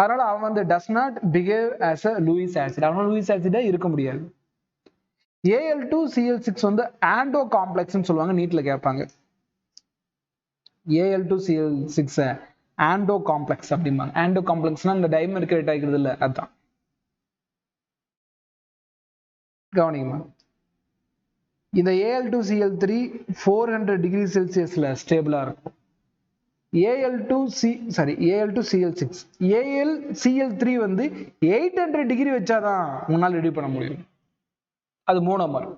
S1: அதனால அவன் வந்து does not behave as a Lewis acid, அவனால லூயிஸ் ஆசிடா இருக்க முடியாது. Al2Cl6 வந்து ஆண்டோ காம்ப்ளெக்ஸ்னு சொல்லுவாங்க, நீட்ல கேட்பாங்க. Al2Cl6 ஆண்டோ காம்ப்ளெக்ஸ் அப்படிம்பாங்க. ஆண்டோ காம்ப்ளெக்ஸ்னா இந்த டைமர் கிரியேட் ஆகிக்கிறது இல்ல, அதான் கவனிங்கம்மா. இந்த Al2Cl3 400 டிகிரி செல்சியஸ்ல ஸ்டேபிளா இருக்கும். Al2Cl6 AlCl3 வந்து 800 டிகிரி வச்சாதான் உங்களால ரெடி பண்ண முடியும். அது மோனோமர்.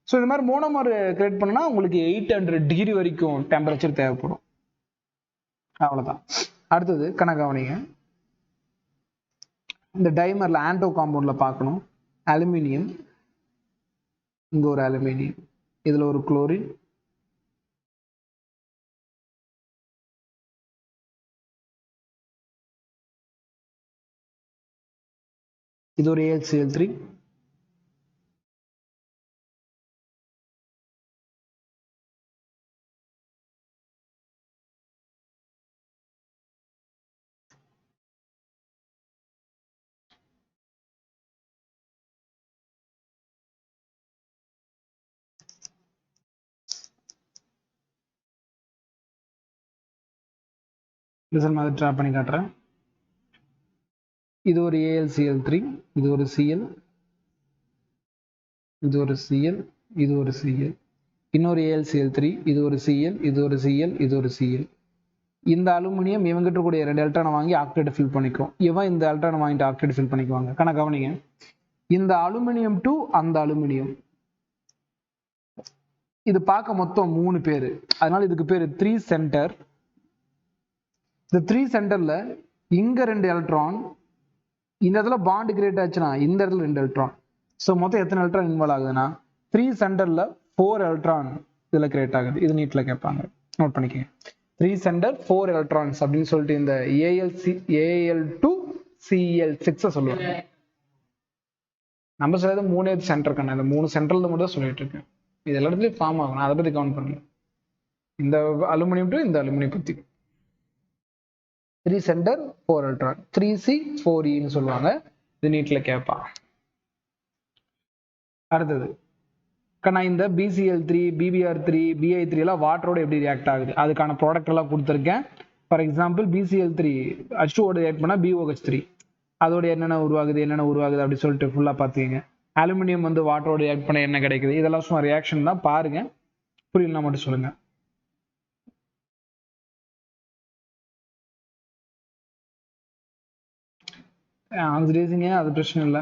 S1: ஸோ இந்த மாதிரி மோனோமர் கிரியேட் பண்ணா உங்களுக்கு 800 டிகிரி வரைக்கும் டெம்பரேச்சர் தேவைப்படும். அவ்வளவுதான். அடுத்தது கவனிங்க, இந்த டைமர்ல ஆண்டோ காம்பவுண்ட்ல பார்க்கணும். அலுமினியம், இங்க ஒரு அலுமினியம், இதுல ஒரு குளோரின், இது ஒரு AlCl3, மாதிரி ட்ரா பண்ணி காட்டுறேன். இது ஒரு AlCl3, இது ஒரு Cl, இது ஒரு Cl, இது ஒரு Cl, இன்னொரு AlCl3, இது ஒரு Cl, இது ஒரு Cl, இது ஒரு Cl. இந்த அலுமினியம் இவங்கிட்ட கூடிய 2 எலக்ட்ரானை வாங்கி ஆக்சைடு ஃபில் பண்ணிக்கும், இவன் இந்த எலக்ட்ரானை வாங்கிட்டு ஆக்சைடு ஃபில் பண்ணிக்குவாங்க. கவனிங்க, இந்த அலுமினியம் டு அந்த அலுமினியம், இது பார்க்க மொத்தம் 3 பேரு, அதனால இதுக்கு பேரு 3 சென்டர். இந்த 3 சென்டர்ல இங்க 2 எலக்ட்ரான், இந்த இடத்துல பாண்ட் கிரியேட் ஆச்சுன்னா இந்த இடத்துல 2 எலக்ட்ரான். ஸோ மொத்தம் எத்தனை எலக்ட்ரான் இன்வால்வ் ஆகுதுன்னா 3 சென்டர்ல 4 எலக்ட்ரான் இதுல கிரியேட் ஆகுது. இது நீட்ல கேட்பாங்க, நோட் பண்ணிக்கங்க. 3 சென்டர் 4 எலக்ட்ரான்ஸ் அப்படின்னு சொல்லிட்டு இந்த Al2Cl6 சொல்லுவாங்க. நம்ம சொல்றது 3 சென்டர் கண்ணா, இந்த 3 சென்டர்ல மட்டும் தான் சொல்லிட்டு இருக்கேன். இது எல்லாத்துலயும் ஃபார்ம் ஆகும், அதை பத்தி கவுண்ட் பண்ணல. இந்த அலுமினியம் டு இந்த அலுமினியம் பத்தி 3 சென்டர் 4 எலக்ட்ரான், 3C 4E சொல்லுவாங்க. இது நீட்ல கேட்பா. அடுத்தது இந்த BCl3, BBr3, BI3 எல்லாம் வாட்டரோட எப்படி ரியாக்ட் ஆகுது, அதுக்கான ப்ராடக்ட் எல்லாம் கொடுத்துருக்கேன். ஃபார் எக்ஸாம்பிள் BCl3 H2 ஓட ரியாக்ட் பண்ணா BOH3, அதோட என்னென்ன உருவாகுது அப்படி சொல்லிட்டு ஃபுல்லா பாத்துக்கங்க. அலுமினியம் வந்து வாட்டரோட ரியாக்ட் பண்ண என்ன கிடைக்குது, இதெல்லாம் சும்மா ரியாக்ஷன் தான், பாருங்க. புரியலனா மட்டும் சொல்லுங்க. ஆக்சிடைசிங் அது பிரச்சனை இல்லை.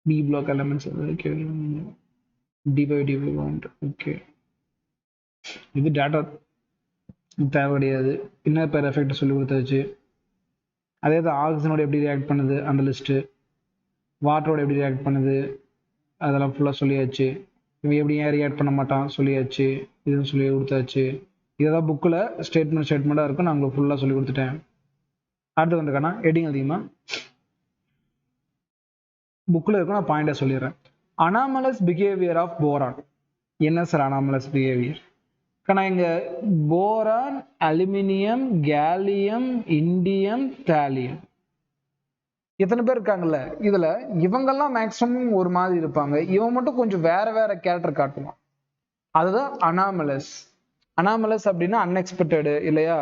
S1: P block elements okay, dy bond okay. இது டேட்டா தேவை கிடையாது. இன்னர் பேர் எஃபெக்ட் சொல்லி கொடுத்தாச்சு. அதே தான் ஆக்சிஜனோட எப்படி ரியாக்ட் பண்ணுது அந்த லிஸ்ட்டு, வாட்டரோட எப்படி ரியாக்ட் பண்ணுது அதெல்லாம் ஃபுல்லாக சொல்லியாச்சு. இவன் எப்படி ஏன் ரியாக்ட் பண்ண மாட்டான் சொல்லியாச்சு. இதுன்னு சொல்லி கொடுத்தாச்சு. இதுதான் புக்கில் ஸ்டேட்மெண்ட்டாக இருக்கும். நான் உங்களுக்கு ஃபுல்லாக சொல்லி கொடுத்துட்டேன். அடுத்து வந்துக்கண்ணா ஹெட்டிங் அதிகமாக புக்கில் இருக்கும். நான் பாயிண்டாக சொல்லிடுறேன். Anomalous behaviour of boron. என்ன சார் அனாமலஸ் பிஹேவியர்? கண்ணா இங்கே boron, aluminium, gallium, indium, thallium எத்தனை பேர் இருக்காங்கல்ல, இதுல இவங்கெல்லாம் மேக்சிமம் ஒரு மாதிரி இருப்பாங்க. இவன் மட்டும் கொஞ்சம் வேற வேற கேரக்டர் காட்டுவான். அதுதான் அனாமலஸ். அனாமலஸ் அப்படின்னா அன்எக்ஸ்பெக்டட் இல்லையா?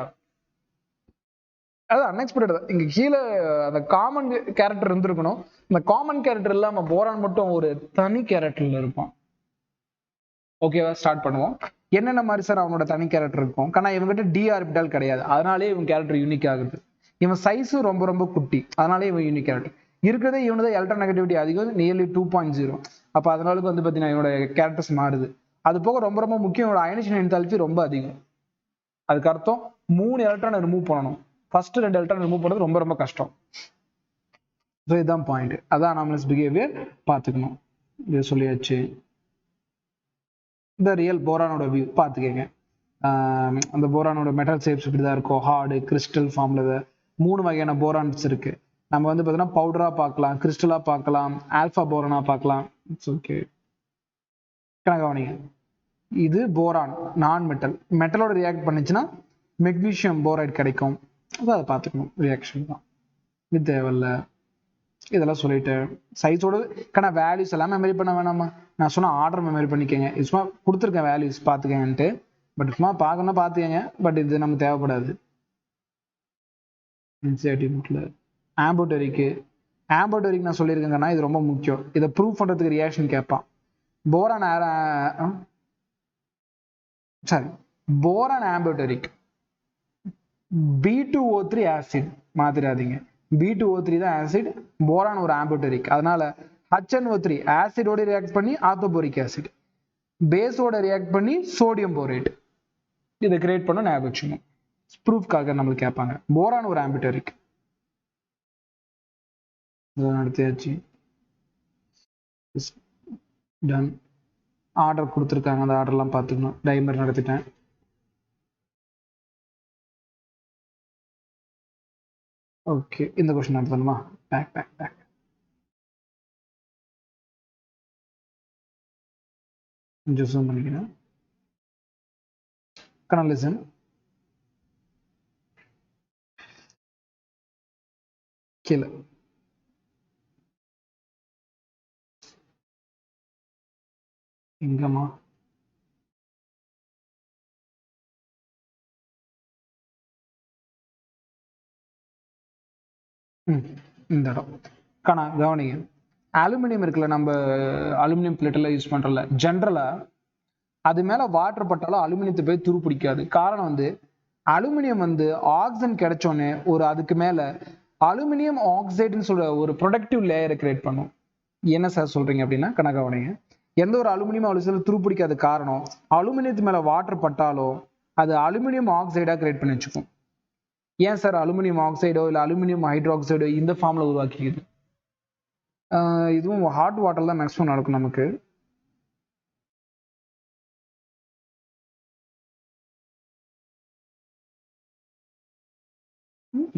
S1: அது அன்எக்ஸ்பெக்டட். இங்க கீழே அந்த காமன் கேரக்டர் இருந்திருக்கணும். இந்த காமன் கேரக்டர் இல்லாம போரான் மட்டும் ஒரு தனி கேரக்டர்ல இருப்பான். ஓகேவா, ஸ்டார்ட் பண்ணுவோம். என்னென்ன மாதிரி சார் அவனோட தனி கேரக்டர் இருக்கும்? ஆனா இவங்ககிட்ட டி ஆர்பிட்டால் கிடையாது, அதனாலே இவன் கேரக்டர் யூனிக் ஆகுது. இவன் சைஸும் ரொம்ப ரொம்ப குட்டி, அதனாலே இவன் யூனிக் கேரக்டர். இருக்கிறதே இவனது எலக்ட்ரோநெகட்டிவிட்டி அதிகம், நியர்லி 2.0. அப்போ அதனால வந்து பார்த்தீங்கன்னா இவனோட கேரக்டர்ஸ் மாறுது. அது போக ரொம்ப ரொம்ப முக்கியம், இவனோட அயனேஷன் என்தால்பி ரொம்ப அதிகம். அதுக்கு அர்த்தம் 3 எலக்ட்ரானை ரிமூவ் பண்ணணும். ஃபர்ஸ்ட் 2 எலக்ட்ரான் ரிமூவ் பண்ணுறது ரொம்ப ரொம்ப கஷ்டம். ஸோ இதுதான் பாயிண்ட். அதான் அனாமலஸ் பிஹேவியர் பார்த்துக்கணும். இது சொல்லியாச்சு. இந்த ரியல் போரானோட வியூ பார்த்துக்கங்க. அந்த போரானோட மெட்டல் ஷேப்ஸ் இப்படி தான் இருக்கும். ஹார்டு, கிறிஸ்டல் ஃபார்ம்ல 3 வகையான போரான்ஸ் இருக்கு. நம்ம வந்து பார்த்தீங்கன்னா பவுடரா பார்க்கலாம், கிறிஸ்டலா பார்க்கலாம், ஆல்ஃபா போரானா பார்க்கலாம். It's okay. கவனிங்க, இது போரான் நான் மெட்டல். மெட்டலோட ரியாக்ட் பண்ணுச்சுன்னா மெக்னீசியம் போரைடு கிடைக்கும். அதை பார்த்துக்கணும். ரியாக்ஷன் தான், இது தேவையில்ல. இதெல்லாம் சொல்லிட்டு சைஸோட வேல்யூஸ் எல்லாம் மெமரி பண்ண வேணாமா? நான் சொன்ன ஆர்டர் மெமரி பண்ணிக்கங்க. இது சும்மா கொடுத்துருக்கேன் வேல்யூஸ் பார்த்துக்கங்கன்ட்டு. பட் சும்மா பார்க்கணும் பார்த்துக்கங்க. பட் இது நமக்கு தேவைப்படாது. ஆம்போட்டரிக்கு நான் சொல்லியிருக்கேங்கன்னா இது ரொம்ப முக்கியம். இதை ப்ரூவ் பண்றதுக்கு ரியாக்ஷன் கேட்பான். Boron sorry boron amphoteric B2O3 acid மாத்திராதீங்க. B2O3 தான் ஆசிட், போரான் ஒரு ஆம்போட்டரிக். அதனால HNO3 ஆசிடோட ரியாக்ட் பண்ணி ஆர்த்தோபோரிக் ஆசிட், பேஸோட ரியாக்ட் பண்ணி சோடியம் போரேட். இதை கிரியேட் பண்ண ஞாபகம் வச்சுக்கணும். ப்ரூஃப்காக நம்மளுக்கு கேட்பாங்க. போரான் ஒரு ஆம்போட்டரிக். நடத்தியாச்சு. டன். ஆர்டர் கொடுத்துருக்காங்க, அந்த ஆர்டர்லாம் பார்த்துக்கணும். டைமர் நடத்திட்டேன். ஓகே, இந்த கொஸ்டின் நடத்தணுமா? பேக் கொஞ்சம் ஜூம் பண்ணிக்கிறேன். லிசன். கீழே எங்கம்மா இந்த இடம் கவனிங்க. அலுமினியம் இருக்குல்ல, நம்ம அலுமினியம் பிளேட் எல்லாம் யூஸ் பண்றோம்ல, ஜென்ரலா அது மேல வாட்டர் பட்டாலும் அலுமினியத்தை போய் துரு பிடிக்காது. காரணம் வந்து அலுமினியம் வந்து ஆக்சிஜன் கிடைச்சோன்னே ஒரு அதுக்கு மேல அலுமினியம் ஆக்சைடுன்னு சொல்ற ஒரு ப்ரொடக்டிவ் லேயரை கிரியேட் பண்ணும். என்ன சார் சொல்றீங்க அப்படின்னா கவனிங்க. எந்த ஒரு அலுமினியம் அலுமினியம் துரு பிடிக்காத காரணம் அலுமினியத்து மேல வாட்டர் பட்டாலும் அது அலுமினியம் ஆக்சைடா கிரியேட் பண்ணி வச்சுக்கும். ஏன் சார் அலுமினியம் ஆக்சைடோ இல்லை அலுமினியம் ஹைட்ராக்சைடோ இந்த ஃபார்ம்ல உருவாக்கிக்குது? இதுவும் ஹாட் வாட்டர் தான் மேக்ஸிமம் நடக்கும் நமக்கு.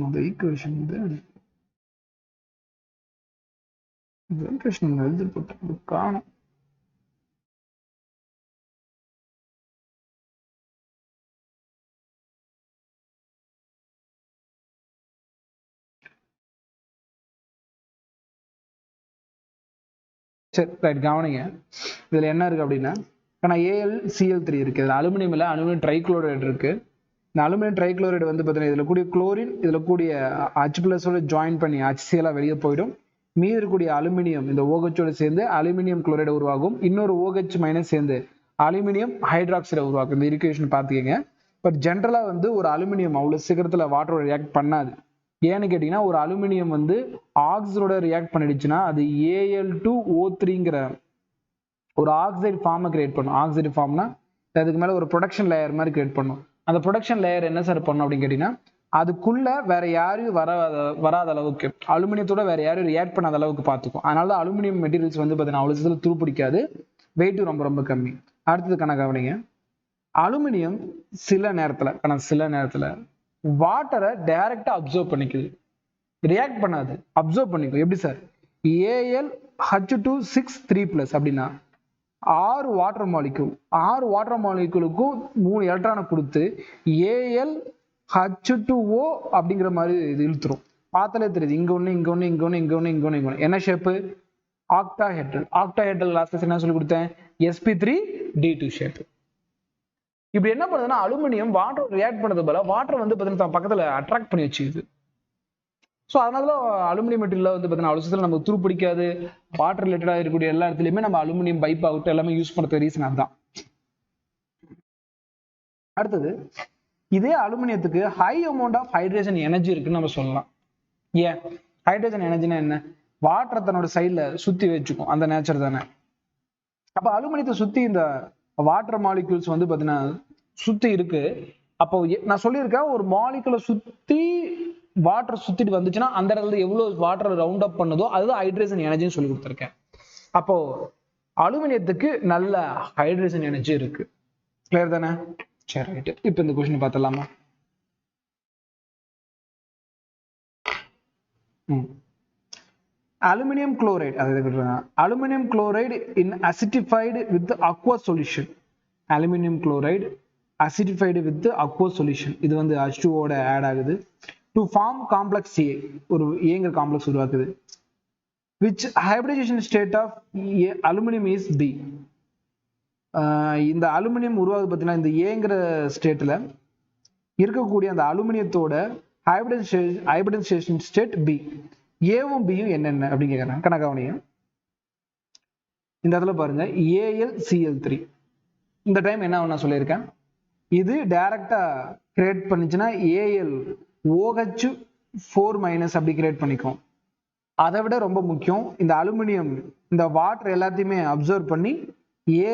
S1: அந்த ஈக்குவேஷன் எழுதி போட்டு காணும். சரி ரைட், கவனிங்க. இதுல என்ன இருக்கு அப்படின்னா AlCl3 இருக்கு. இதுல அலுமினியம் இல்லை, அலுமினியம் ட்ரைக்ளோரைடு இருக்கு. இந்த அலுமினியம் ட்ரைக்ளோரைடு வந்து பார்த்தீங்கன்னா இதில் கூடிய குளோரின் இதில் கூடிய H+ஓட ஜாயின் பண்ணி HCl வெளியே போயிடும். மீதி இருக்கக்கூடிய அலுமினியம் இந்த OHோட சேர்ந்து அலுமினியம் குளோரைடு உருவாகும். இன்னொரு OH மைனஸ் சேர்ந்து அலுமினியம் ஹைட்ராக்சைடை உருவாக்கும். இந்த ஈக்குவேஷன் பார்த்துக்கங்க. பட் ஜென்ரலாக வந்து ஒரு அலுமினியம் அவ்வளோ சீக்கிரத்தில் வாட்டரோட ரியாக்ட் பண்ணாது. ஏன்னு கேட்டிங்கன்னா ஒரு அலுமினியம் வந்து ஆக்சைடோட ரியாக்ட் பண்ணிடுச்சுன்னா அது Al2O3ங்கிற ஒரு ஆக்சைடு ஃபார்மை கிரியேட் பண்ணும். ஆக்சைடு ஃபார்ம்னா அதுக்கு மேலே ஒரு ப்ரொடக்ஷன் லேயர் மாதிரி கிரியேட் பண்ணும். அந்த ப்ரொடக்ஷன் லேயர் என்ன சார் பண்ணும் அப்படின்னு கேட்டிங்கன்னா அதுக்குள்ள வேற யாரும் வராத அளவுக்கு அலுமினியத்தோட வேற யாரும் ரியாக்ட் பண்ணாத அளவுக்கு பார்த்துக்கும். அதனால தான் அலுமினியம் மெட்டீரியல்ஸ் வந்து பார்த்தீங்கன்னா அவ்வளோ சீக்கிரம் துருப்பிடிக்காது, வெயிட்டும் ரொம்ப ரொம்ப கம்மி. அடுத்தது கவனிங்க, அலுமினியம் சில நேரத்தில் வாட்டரை டைரக்டா அப்சர்வ் பண்ணிக்குது, ரியாக்ட் பண்ணாது, அப்சர்வ் பண்ணிக்கும். எப்படி சார்? AlH2 6 3+ அப்படின்னா 6 வாட்டர் மாலிக்யூலுக்கும் 3 எலக்ட்ரானை கொடுத்து AlH2O அப்படிங்கிற மாதிரி இது இழுத்துரும். பார்த்தாலே தெரியுது, இங்க ஒண்ணு இங்க ஒண்ணு இங்க ஒண்ணு இங்க ஒண்ணு இங்க ஒண்ணு இங்க ஒண்ணு. என்ன ஷேப்பு? ஆக்டாஹெட்ரல் லாஸ்ட் என்ன சொல்லி கொடுத்தேன்? sp3d2 shape. இப்படி என்ன பண்ணுதுன்னா அலுமினியம் வாட்டர் ரியாக்ட் பண்ணது போல வாட்டர் வந்து பார்த்தீங்கன்னா பக்கத்துல அட்ராக்ட் பண்ணி வச்சுக்குது. ஸோ அதனாலதான் அலுமினியம் மெட்டீரியல் வந்து பார்த்தீங்கன்னா அவ்வளோ சீக்கிரம் நமக்கு துரு பிடிக்காது. வாட்டர் ரிலேட்டடாக இருக்கக்கூடிய எல்லா இடத்துலையுமே நம்ம அலுமினியம் பைப் ஆகட்டும் எல்லாமே யூஸ் பண்ணுறது ரீசன் அதுதான். அடுத்தது, இதே அலுமினியத்துக்கு high amount of hydration energy இருக்குன்னு நம்ம சொல்லலாம். ஏன்? ஹைட்ரேஷன் எனர்ஜினா என்ன? வாட்டரை தன்னோட சைட்ல சுத்தி வச்சுக்கும், அந்த நேச்சர் தானே. அப்ப அலுமினியத்தை சுத்தி இந்த வாட்டர் மாலிக்யூல்ஸ் வந்து பார்த்தீங்கன்னா சுத்தி இருக்கு. அப்போ நான் சொல்லியிருக்கேன் ஒரு மாலிகுலை சுத்தி வாட்டர் சுத்திட்டு வந்துச்சுன்னா அந்த இடத்துல எவ்வளவு வாட்டர் ரவுண்ட் அப் பண்ணுதோ அதுதான் ஹைட்ரேஷன் எனர்ஜின்னு சொல்லி கொடுத்துருக்கேன். அப்போ அலுமினியத்துக்கு நல்ல ஹைட்ரேஷன் எனர்ஜி இருக்கு. கிளியர் தானே? சரி, ரைட். இப்போ இந்த கொஸ்டின் பார்த்தலாமா? Aluminium chloride, aluminium chloride in acidified with aqueous solution. Aluminium chloride acidified with the aqueous solution. இது வந்து H2O ஓட ஆட் ஆகுது to form complex A, ஒரு ஏங்கிற காம்ப்ளெக்ஸ் உருவாக்குது. which hybridization state of aluminum is B. இந்த aluminium உருவாகுது பார்த்தீங்கன்னா இந்த ஏங்கிற ஸ்டேட்ல இருக்கக்கூடிய அந்த அலுமினியத்தோட ஹைபிரிடைசேஷன் ஸ்டேட் B. ஏவும் பியும் என்னென்ன அப்படின்னு கேட்கறாங்க. கணக்காவணிய இந்த இடத்துல பாருங்க, AlCl3. இந்த டைம் என்ன நான் சொல்லியிருக்கேன், இது டைரக்டா கிரியேட் பண்ணிச்சுன்னா AlOH4- அப்படி கிரியேட் பண்ணிக்கும். அதை விட ரொம்ப முக்கியம், இந்த அலுமினியம் இந்த வாட்டர் எல்லாத்தையுமே அப்சர்வ் பண்ணி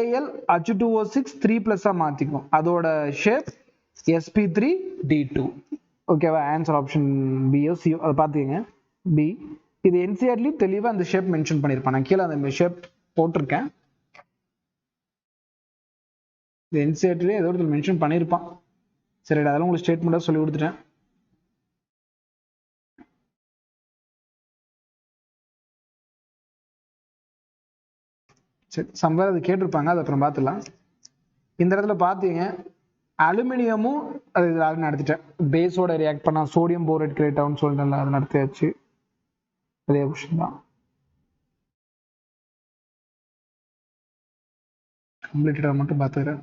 S1: AlH2O6 3+ மாத்திக்கும். அதோட ஷேப் sp3d2. ஓகேவா? Answer option B. அதை பார்த்துக்கங்க, B. இது NCERT தெளிவா அந்த ஷேப் மென்ஷன் பண்ணியிருப்பான். நான் கீழே அந்த ஷேப் போட்டிருக்கேன். NCERT ஏதோ ஒரு மென்ஷன் பண்ணியிருப்பான். சரி, அதெல்லாம் உங்களுக்கு ஸ்டேட்மெண்ட்டாக சொல்லி கொடுத்துட்டேன். சரி, சம்வேர் அது கேட்டிருப்பாங்க, அது அப்புறம் பார்த்துலாம். இந்த இடத்துல பார்த்தீங்க, அலுமினியமும் அது நடத்திட்டேன். பேஸோட ரியாக்ட் பண்ணா சோடியம் போரேட் கிரியேட் ஆகும்னு சொல்லிட்டு அது நடத்தியாச்சு. அதே கொஸ்டின் தான். கம்ப்ளீட்டடாக மட்டும் பார்த்துக்கிறேன்.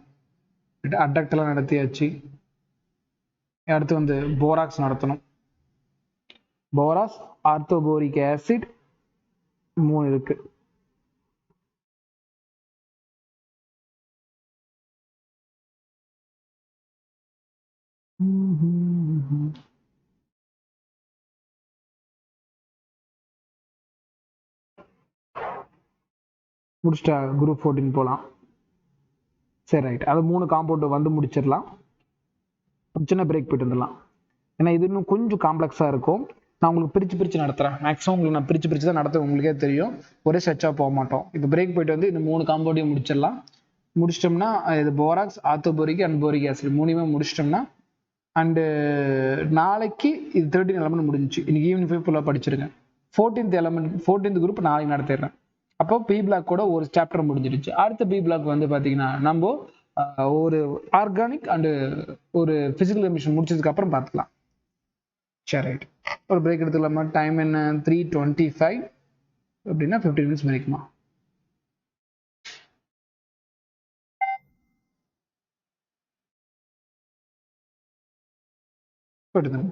S1: அடக்டெல்லாம் நடத்தியாச்சு. அடுத்து வந்து போராக்ஸ் நடத்தணும். போராக்ஸ், ஆர்த்தோபோரிக் ஆசிட் 3 இருக்கு. முடிச்சிட்டா குரூப் 14 போகலாம். சரி, ரைட். அது 3 காம்பவுண்ட் வந்து முடிச்சிடலாம். சின்ன பிரேக் போயிட்டு வந்துடலாம். ஏன்னா இது இன்னும் கொஞ்சம் காம்ப்ளெக்ஸாக இருக்கும். நான் உங்களுக்கு பிரித்து நடத்துகிறேன். மேக்ஸிமம் உங்களுக்கு நான் பிரித்து தான் நடத்துவேன். உங்களுக்கே தெரியும், ஒரே ஸ்ட்ரெச்சாக போக மாட்டோம். இப்போ பிரேக் போயிட்டு வந்து இந்த 3 காம்பவுண்டையும் முடிச்சிடலாம். முடிச்சிட்டோம்னா இது borax, orthoboric and boric acid 3மே முடிச்சிட்டோம்னா அண்டு நாளைக்கு இது 13 எலமெண்ட் முடிஞ்சிச்சு. இன்னைக்கு ஈவினிங் ஃபுல்லாக படிச்சிருங்க. 14th குரூப் நாளைக்கு நடத்திடுறேன். அப்போ பி பிளாக்கோட ஒரு சாப்டர் முடிஞ்சிருச்சு. அடுத்த பி பிளாக் வந்து பார்த்தீங்கன்னா நம்ம ஒரு ஆர்கானிக் அண்டு ஒரு பிசிக்கல் கெமிஸ்ட்ரி முடிச்சதுக்கு அப்புறம் பார்த்துக்கலாம். சரி, ரைட். ஒரு பிரேக் எடுத்துக்கலாமா? டைம் என்ன? 3:25 அப்படின்னா 15 minutes வரைக்குமா? போட்டுதுங்க.